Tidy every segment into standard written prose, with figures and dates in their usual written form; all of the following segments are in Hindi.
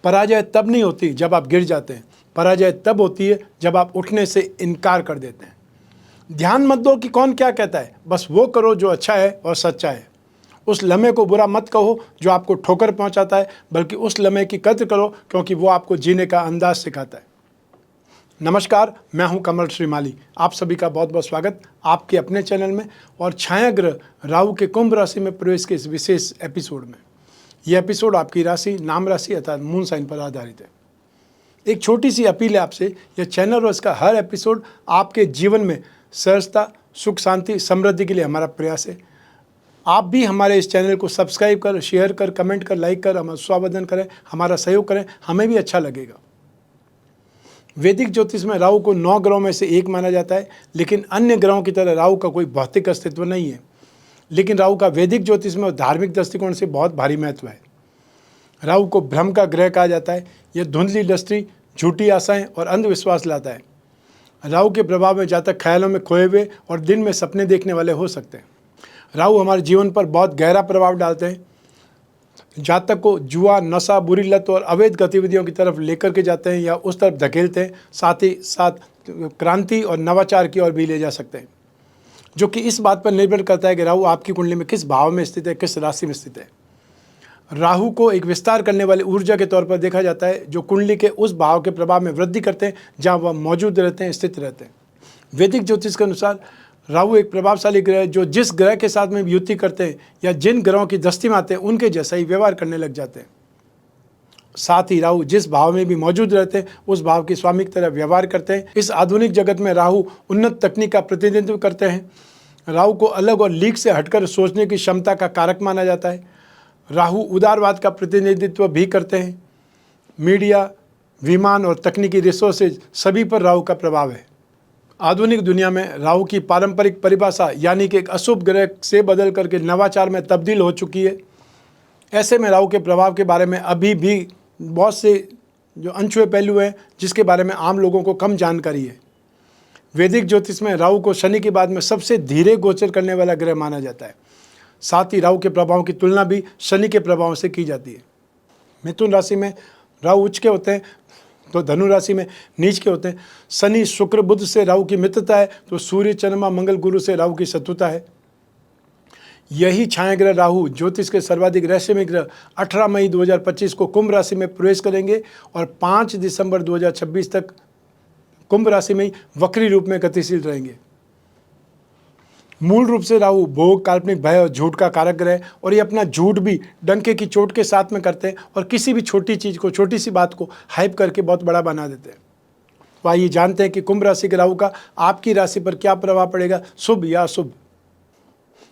पराजय तब नहीं होती जब आप गिर जाते हैं, पराजय तब होती है जब आप उठने से इनकार कर देते हैं। ध्यान मत दो कि कौन क्या कहता है, बस वो करो जो अच्छा है और सच्चा है। उस लम्हे को बुरा मत कहो जो आपको ठोकर पहुंचाता है, बल्कि उस लम्हे की कद्र करो क्योंकि वो आपको जीने का अंदाज सिखाता है। नमस्कार, मैं हूं कमल श्रीमाली। आप सभी का बहुत बहुत स्वागत आपके अपने चैनल में और छाया ग्रह राहु के कुंभ राशि में प्रवेश के इस विशेष एपिसोड में। यह एपिसोड आपकी राशि, नाम राशि अर्थात मून साइन पर आधारित है। एक छोटी सी अपील है आपसे, यह चैनल और इसका हर एपिसोड आपके जीवन में सहजता, सुख, शांति, समृद्धि के लिए हमारा प्रयास है। आप भी हमारे इस चैनल को सब्सक्राइब कर, शेयर कर, कमेंट कर, लाइक कर, हमारा स्वागत करें, हमारा सहयोग करें, हमें भी अच्छा लगेगा। वैदिक ज्योतिष में राहु को 9 ग्रहों में से एक माना जाता है, लेकिन अन्य ग्रहों की तरह राहु का कोई भौतिक अस्तित्व नहीं है। लेकिन राहु का वैदिक ज्योतिष में और धार्मिक दृष्टिकोण से बहुत भारी महत्व है। राहु को भ्रम का ग्रह कहा जाता है। यह धुंधली दृष्टि, झूठी आशाएं और अंधविश्वास लाता है। राहु के प्रभाव में जातक ख्यालों में खोए हुए और दिन में सपने देखने वाले हो सकते हैं। राहु हमारे जीवन पर बहुत गहरा प्रभाव डालते हैं। जातक को जुआ, नशा, बुरी लत और अवैध गतिविधियों की तरफ लेकर के जाते हैं या उस तरफ धकेलते हैं। साथ ही साथ क्रांति और नवाचार की ओर भी ले जा सकते हैं, जो कि इस बात पर निर्भर करता है कि राहु आपकी कुंडली में किस भाव में स्थित है, किस राशि में स्थित है। राहु को एक विस्तार करने वाली ऊर्जा के तौर पर देखा जाता है, जो कुंडली के उस भाव के प्रभाव में वृद्धि करते हैं जहां वह मौजूद रहते हैं, स्थित रहते हैं। वैदिक ज्योतिष के अनुसार राहु एक प्रभावशाली ग्रह है, जो जिस ग्रह के साथ में युति करते हैं या जिन ग्रहों की दृष्टि में आते हैं उनके जैसा ही व्यवहार करने लग जाते हैं। साथ ही राहु जिस भाव में भी मौजूद रहते हैं उस भाव के स्वामी की तरह व्यवहार करते हैं। इस आधुनिक जगत में राहु उन्नत तकनीक का प्रतिनिधित्व करते हैं। राहु को अलग और लीक से हटकर सोचने की क्षमता का कारक माना जाता है। राहु उदारवाद का प्रतिनिधित्व भी करते हैं। मीडिया, विमान और तकनीकी रिसोर्सेज सभी पर राहु का प्रभाव है। आधुनिक दुनिया में राहु की पारंपरिक परिभाषा यानी कि एक अशुभ ग्रह से बदल करके नवाचार में तब्दील हो चुकी है। ऐसे में राहु के प्रभाव के बारे में अभी भी बहुत से जो अनछुए पहलू हैं जिसके बारे में आम लोगों को कम जानकारी है। वैदिक ज्योतिष में राहु को शनि के बाद में सबसे धीरे गोचर करने वाला ग्रह माना जाता है। साथ ही राहु के प्रभाव की तुलना भी शनि के प्रभाव से की जाती है। मिथुन राशि में राहु उच्च के होते हैं तो धनु राशि में नीच के होते हैं। शनि, शुक्र, बुध से राहु की मित्रता है तो सूर्य, चंद्रमा, मंगल, गुरु से राहु की शत्रुता है। यही छाया ग्रह राहु ज्योतिष के सर्वाधिक रहस्यमय ग्रह 18 मई 2025 को कुंभ राशि में प्रवेश करेंगे और 5 दिसंबर 2026 तक कुंभ राशि में ही वक्री रूप में गतिशील रहेंगे। मूल रूप से राहु भोग, काल्पनिक भय और झूठ का कारक ग्रह है और ये अपना झूठ भी डंके की चोट के साथ में करते हैं और किसी भी छोटी चीज़ को, छोटी सी बात को हाइप करके बहुत बड़ा बना देते हैं। तो आइए जानते हैं कि कुंभ राशि के राहु का आपकी राशि पर क्या प्रभाव पड़ेगा, शुभ या अशुभ।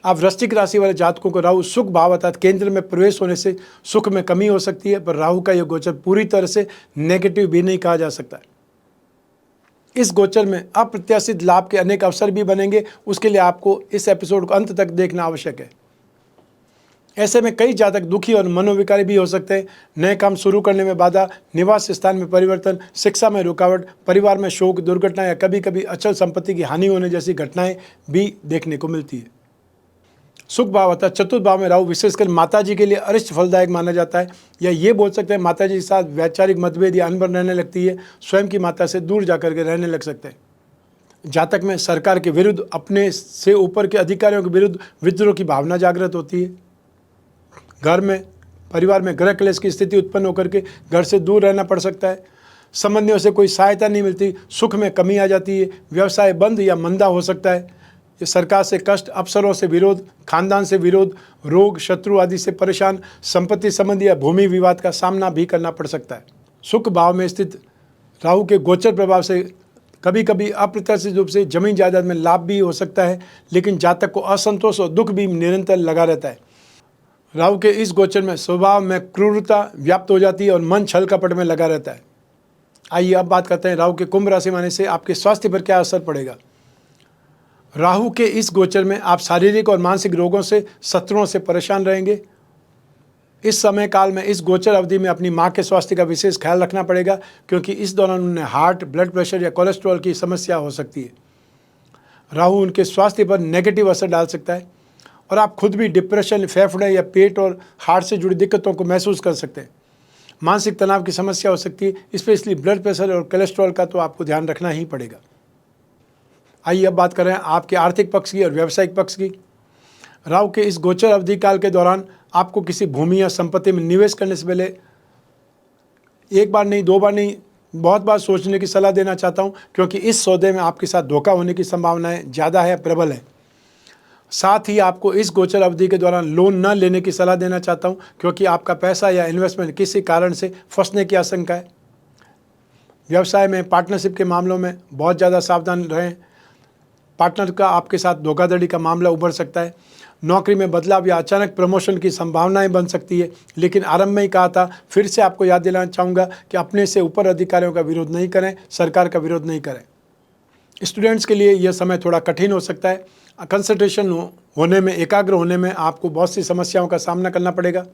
आप वृश्चिक राशि वाले जातकों को राहु सुख भाव अर्थात केंद्र में प्रवेश होने से सुख में कमी हो सकती है, पर राहु का यह गोचर पूरी तरह से नेगेटिव भी नहीं कहा जा सकता है। इस गोचर में अप्रत्याशित लाभ के अनेक अवसर भी बनेंगे। उसके लिए आपको इस एपिसोड को अंत तक देखना आवश्यक है। ऐसे में कई जातक दुखी और मनोविकारी भी हो सकते हैं। नए काम शुरू करने में बाधा, निवास स्थान में परिवर्तन, शिक्षा में रुकावट, परिवार में शोक, दुर्घटना या कभी कभी अचल संपत्ति की हानि होने जैसी घटनाएं भी देखने को मिलती है। सुख भाव अर्थात चतुर्थ भाव में राहु विशेषकर माता जी के लिए अरिष्ट फलदायक माना जाता है, या ये बोल सकते हैं माता जी के साथ वैचारिक मतभेद या अनबन रहने लगती है। स्वयं की माता से दूर जाकर के रहने लग सकते हैं। जातक में सरकार के विरुद्ध, अपने से ऊपर के अधिकारियों के विरुद्ध विद्रोह की भावना जागृत होती है। घर में, परिवार में ग्रह क्लेश की स्थिति उत्पन्न होकर के घर से दूर रहना पड़ सकता है। संबंधियों से कोई सहायता नहीं मिलती, सुख में कमी आ जाती है। व्यवसाय बंद या मंदा हो सकता है। ये सरकार से कष्ट, अफसरों से विरोध, खानदान से विरोध, रोग, शत्रु आदि से परेशान, संपत्ति संबंधी या भूमि विवाद का सामना भी करना पड़ सकता है। सुख भाव में स्थित राहु के गोचर प्रभाव से कभी कभी अप्रत्याशित रूप से जमीन जायदाद में लाभ भी हो सकता है, लेकिन जातक को असंतोष और दुख भी निरंतर लगा रहता है। राहु के इस गोचर में स्वभाव में क्रूरता व्याप्त हो जाती है और मन छल कपट में लगा रहता है। आइए अब बात करते हैं राहु के कुंभ राशि में आने से आपके स्वास्थ्य पर क्या असर पड़ेगा। राहु के इस गोचर में आप शारीरिक और मानसिक रोगों से, शत्रुओं से परेशान रहेंगे। इस समय काल में, इस गोचर अवधि में अपनी मां के स्वास्थ्य का विशेष ख्याल रखना पड़ेगा, क्योंकि इस दौरान उन्हें हार्ट, ब्लड प्रेशर या कोलेस्ट्रॉल की समस्या हो सकती है। राहु उनके स्वास्थ्य पर नेगेटिव असर डाल सकता है और आप खुद भी डिप्रेशन, फेफड़े या पेट और हार्ट से जुड़ी दिक्कतों को महसूस कर सकते हैं। मानसिक तनाव की समस्या हो सकती है, स्पेशली ब्लड प्रेशर और कोलेस्ट्रॉल का तो आपको ध्यान रखना ही पड़ेगा। आइए अब बात करें आपके आर्थिक पक्ष की और व्यावसायिक पक्ष की। राहु के इस गोचर अवधि काल के दौरान आपको किसी भूमि या संपत्ति में निवेश करने से पहले एक बार नहीं, दो बार नहीं, बहुत बार सोचने की सलाह देना चाहता हूं, क्योंकि इस सौदे में आपके साथ धोखा होने की संभावनाएं ज़्यादा है, प्रबल है। साथ ही आपको इस गोचर अवधि के दौरान लोन न लेने की सलाह देना चाहता हूं, क्योंकि आपका पैसा या इन्वेस्टमेंट किसी कारण से फंसने की आशंका है। व्यवसाय में पार्टनरशिप के मामलों में बहुत ज़्यादा सावधान रहें। पार्टनर का आपके साथ धोखाधड़ी का मामला उभर सकता है। नौकरी में बदलाव या अचानक प्रमोशन की संभावनाएं बन सकती है। लेकिन आरंभ में ही कहा था, फिर से आपको याद दिलाना चाहूँगा कि अपने से ऊपर अधिकारियों का विरोध नहीं करें, सरकार का विरोध नहीं करें। स्टूडेंट्स के लिए यह समय थोड़ा कठिन हो सकता है। कंसंट्रेशन होने में, एकाग्र होने में आपको बहुत सी समस्याओं का सामना करना पड़ेगा।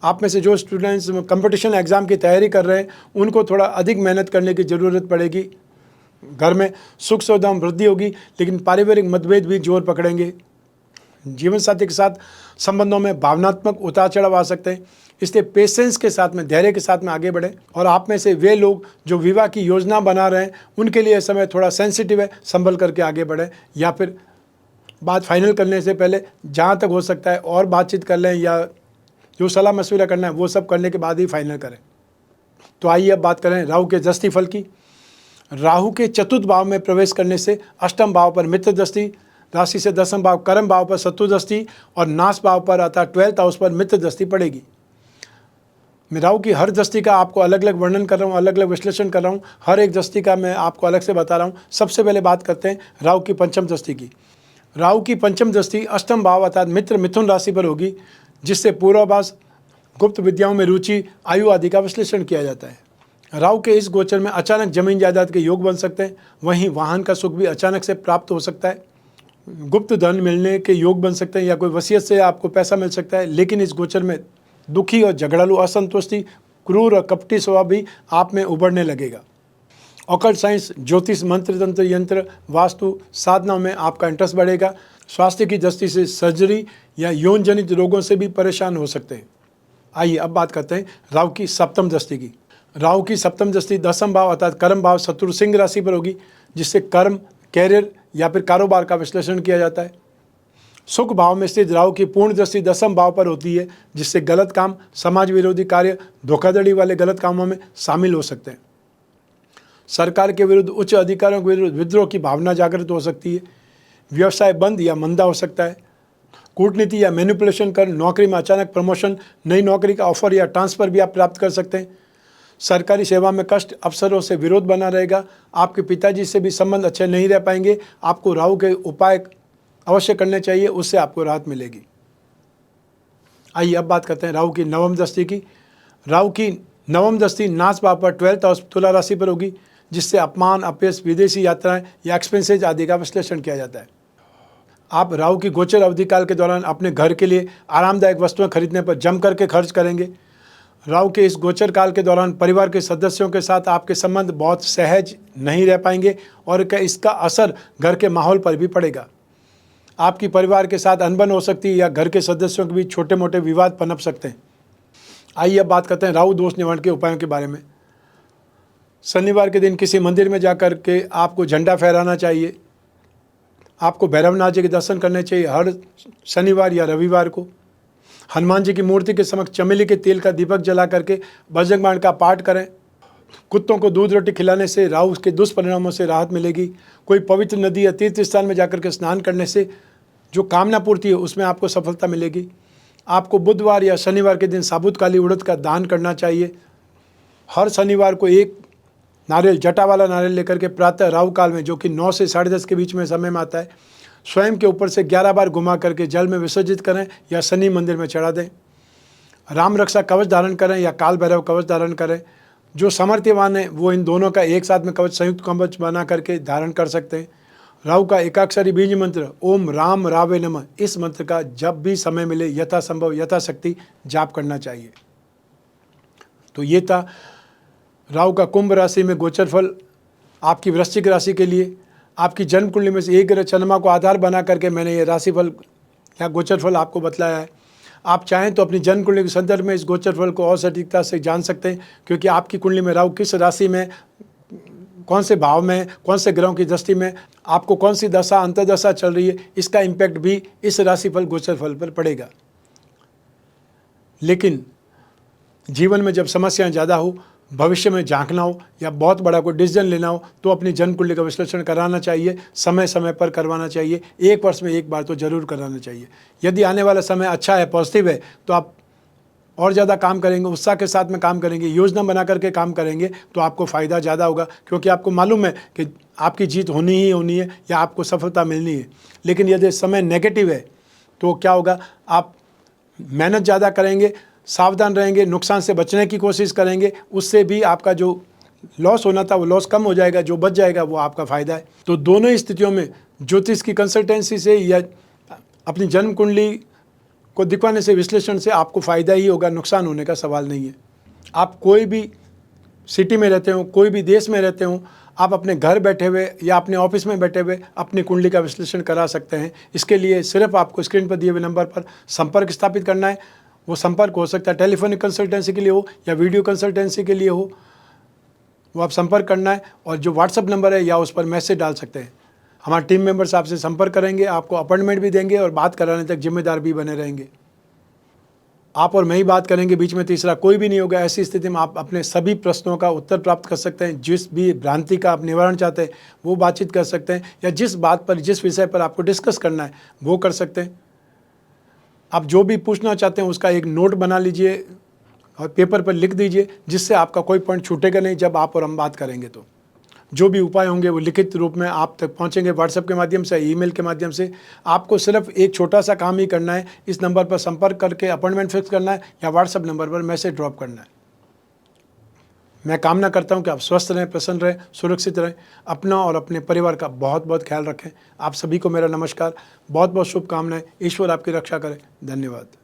आप में से जो स्टूडेंट्स कंपटीशन एग्ज़ाम की तैयारी कर रहे हैं, उनको थोड़ा अधिक मेहनत करने की ज़रूरत पड़ेगी। घर में सुख सुविधा में वृद्धि होगी, लेकिन पारिवारिक मतभेद भी जोर पकड़ेंगे। जीवन साथी के साथ संबंधों में भावनात्मक उतार चढ़ाव आ सकते हैं, इसलिए पेशेंस के साथ में, धैर्य के साथ में आगे बढ़ें। और आप में से वे लोग जो विवाह की योजना बना रहे हैं, उनके लिए समय थोड़ा सेंसिटिव है, संभल करके आगे बढ़ें, या फिर बात फाइनल करने से पहले जहाँ तक हो सकता है और बातचीत कर लें, या जो सलाह मशवरा करना है वो सब करने के बाद ही फाइनल करें। तो आइए अब बात करें राहु के दृष्टि फल की। राहु के चतुर्थ भाव में प्रवेश करने से अष्टम भाव पर मित्र दृष्टि, राशि से दसम भाव कर्म भाव पर शत्रु दृष्टि और नाश भाव पर अर्थात 12th हाउस पर मित्र दृष्टि पड़ेगी। मैं राहु की हर दृष्टि का आपको अलग अलग वर्णन कर रहा हूँ, अलग अलग विश्लेषण कर रहा हूँ, हर एक दृष्टि का मैं आपको अलग से बता रहा हूँ। सबसे पहले बात करते हैं राहु की पंचम दृष्टि की। राहु की पंचम दृष्टि अष्टम भाव अर्थात मित्र मिथुन राशि पर होगी, जिससे पूर्वाभास, गुप्त विद्याओं में रुचि, आयु आदि का विश्लेषण किया जाता है। राहु के इस गोचर में अचानक जमीन जायदाद के योग बन सकते हैं। वहीं वाहन का सुख भी अचानक से प्राप्त हो सकता है। गुप्त धन मिलने के योग बन सकते हैं, या कोई वसीयत से आपको पैसा मिल सकता है। लेकिन इस गोचर में दुखी और झगड़ालू, असंतुष्टि, क्रूर और कपटी स्वभाव भी आप में उभरने लगेगा। ऑकल्ट साइंस, ज्योतिष, मंत्र तंत्र, यंत्र, वास्तु साधनाओं में आपका इंटरेस्ट बढ़ेगा। स्वास्थ्य की दृष्टि से सर्जरी या यौन जनित रोगों से भी परेशान हो सकते हैं। आइए अब बात करते हैं राहु की सप्तम दृष्टि की। राहु की सप्तम दृष्टि दसम भाव अर्थात कर्म भाव शत्रु सिंह राशि पर होगी, जिससे कर्म, कैरियर या फिर कारोबार का विश्लेषण किया जाता है। सुख भाव में स्थित राहु की पूर्ण दृष्टि दसम भाव पर होती है, जिससे गलत काम, समाज विरोधी कार्य, धोखाधड़ी वाले गलत कामों में शामिल हो सकते हैं। सरकार के विरुद्ध, उच्च अधिकारियों के विरुद्ध विद्रोह की भावना जागृत हो सकती है। व्यवसाय बंद या मंदा हो सकता है। कूटनीति या मैनिपुलेशन कर नौकरी में अचानक प्रमोशन, नई नौकरी का ऑफर या ट्रांसफ़र भी आप प्राप्त कर सकते हैं। सरकारी सेवा में कष्ट, अफसरों से विरोध बना रहेगा। आपके पिताजी से भी संबंध अच्छे नहीं रह पाएंगे। आपको राहु के उपाय अवश्य करने चाहिए, उससे आपको राहत मिलेगी। आइए अब बात करते हैं राहु की नवम दृष्टि की। राहु की नवम दृष्टि नाश भाव पर 12th हाउस तुला राशि पर होगी, जिससे अपमान, अपयश, विदेशी यात्राएं या एक्सपेंसेज आदि का विश्लेषण किया जाता है। आप राहु की गोचर अवधि काल के दौरान अपने घर के लिए आरामदायक वस्तुएं खरीदने पर जम करके खर्च करेंगे। राहु के इस गोचर काल के दौरान परिवार के सदस्यों के साथ आपके संबंध बहुत सहज नहीं रह पाएंगे, और इसका असर घर के माहौल पर भी पड़ेगा। आपकी परिवार के साथ अनबन हो सकती है, या घर के सदस्यों के बीच छोटे मोटे विवाद पनप सकते हैं। आइए अब बात करते हैं राहु दोष निवारण के उपायों के बारे में। शनिवार के दिन किसी मंदिर में जाकर के आपको झंडा फहराना चाहिए। आपको भैरवनाथ जी के दर्शन करने चाहिए हर शनिवार या रविवार को। हनुमान जी की मूर्ति के समक्ष चमेली के तेल का दीपक जला करके बजरंग बाण का पाठ करें। कुत्तों को दूध रोटी खिलाने से राहु के दुष्परिणामों से राहत मिलेगी। कोई पवित्र नदी या तीर्थ स्थान में जाकर के स्नान करने से जो कामना पूर्ति है उसमें आपको सफलता मिलेगी। आपको बुधवार या शनिवार के दिन साबुत काली उड़द का दान करना चाहिए। हर शनिवार को एक नारियल, जटा वाला नारियल लेकर के प्रातः राहु काल में, जो कि 9 से 10:30 के बीच में समय में आता है, स्वयं के ऊपर से 11 बार घुमा करके जल में विसर्जित करें या शनि मंदिर में चढ़ा दें। राम रक्षा कवच धारण करें या काल भैरव कवच धारण करें। जो सामर्थ्यवान है वो इन दोनों का एक साथ में कवच, संयुक्त कवच बना करके धारण कर सकते हैं। राहु का एकाक्षरी बीज मंत्र ओम राम रावे नमः, इस मंत्र का जब भी समय मिले यथासंभव यथाशक्ति जाप करना चाहिए। तो ये था राहु का कुंभ राशि में गोचर फल। आपकी वृश्चिक राशि के लिए आपकी जन्म कुंडली में से एक ग्रह चंद्रमा को आधार बना करके मैंने ये राशिफल या गोचर फल आपको बतलाया है। आप चाहें तो अपनी जन्म कुंडली के संदर्भ में इस गोचर फल को और सटीकता से जान सकते हैं, क्योंकि आपकी कुंडली में राहु किस राशि में, कौन से भाव में, कौन से ग्रहों की दृष्टि में, आपको कौन सी दशा अंतर्दशा चल रही है, इसका इम्पैक्ट भी इस राशिफल गोचर फल पर पड़ेगा। लेकिन जीवन में जब समस्याएं ज़्यादा हो, भविष्य में झांकना हो या बहुत बड़ा कोई डिसीजन लेना हो तो अपनी जन्म कुंडली का विश्लेषण कराना चाहिए, समय समय पर करवाना चाहिए, 1 वर्ष में 1 बार तो जरूर कराना चाहिए। यदि आने वाला समय अच्छा है, पॉजिटिव है, तो आप और ज़्यादा काम करेंगे, उत्साह के साथ में काम करेंगे, योजना बना करके काम करेंगे तो आपको फ़ायदा ज़्यादा होगा, क्योंकि आपको मालूम है कि आपकी जीत होनी ही होनी है या आपको सफलता मिलनी है। लेकिन यदि समय नेगेटिव है तो क्या होगा, आप मेहनत ज़्यादा करेंगे, सावधान रहेंगे, नुकसान से बचने की कोशिश करेंगे, उससे भी आपका जो लॉस होना था वो लॉस कम हो जाएगा, जो बच जाएगा वो आपका फ़ायदा है। तो दोनों ही स्थितियों में ज्योतिष की कंसल्टेंसी से या अपनी जन्म कुंडली को दिखवाने से, विश्लेषण से आपको फ़ायदा ही होगा, नुकसान होने का सवाल नहीं है। आप कोई भी सिटी में रहते हो, कोई भी देश में रहते हो, आप अपने घर बैठे हुए या अपने ऑफिस में बैठे हुए अपनी कुंडली का विश्लेषण करा सकते हैं। इसके लिए सिर्फ आपको स्क्रीन पर दिए हुए नंबर पर संपर्क स्थापित करना है। वो संपर्क हो सकता है टेलीफोनिक कंसल्टेंसी के लिए हो या वीडियो कंसल्टेंसी के लिए हो, वो आप संपर्क करना है और जो व्हाट्सअप नंबर है या उस पर मैसेज डाल सकते हैं। हमारे टीम मेंबर्स आपसे संपर्क करेंगे, आपको अपॉइंटमेंट भी देंगे और बात कराने तक जिम्मेदार भी बने रहेंगे। आप और मैं ही बात करेंगे, बीच में तीसरा कोई भी नहीं होगा। ऐसी स्थिति में आप अपने सभी प्रश्नों का उत्तर प्राप्त कर सकते हैं। जिस भी भ्रांति का आप निवारण चाहते हैं वो बातचीत कर सकते हैं, या जिस बात पर, जिस विषय पर आपको डिस्कस करना है वो कर सकते हैं। आप जो भी पूछना चाहते हैं उसका एक नोट बना लीजिए और पेपर पर लिख दीजिए, जिससे आपका कोई पॉइंट छूटेगा नहीं जब आप और हम बात करेंगे। तो जो भी उपाय होंगे वो लिखित रूप में आप तक पहुंचेंगे, व्हाट्सएप के माध्यम से, ईमेल के माध्यम से। आपको सिर्फ एक छोटा सा काम ही करना है, इस नंबर पर संपर्क करके अपॉइंटमेंट फिक्स करना है या व्हाट्सएप नंबर पर मैसेज ड्रॉप करना है। मैं कामना करता हूं कि आप स्वस्थ रहें, प्रसन्न रहें, सुरक्षित रहें, अपना और अपने परिवार का बहुत बहुत ख्याल रखें। आप सभी को मेरा नमस्कार, बहुत बहुत शुभकामनाएं। ईश्वर आपकी रक्षा करे। धन्यवाद।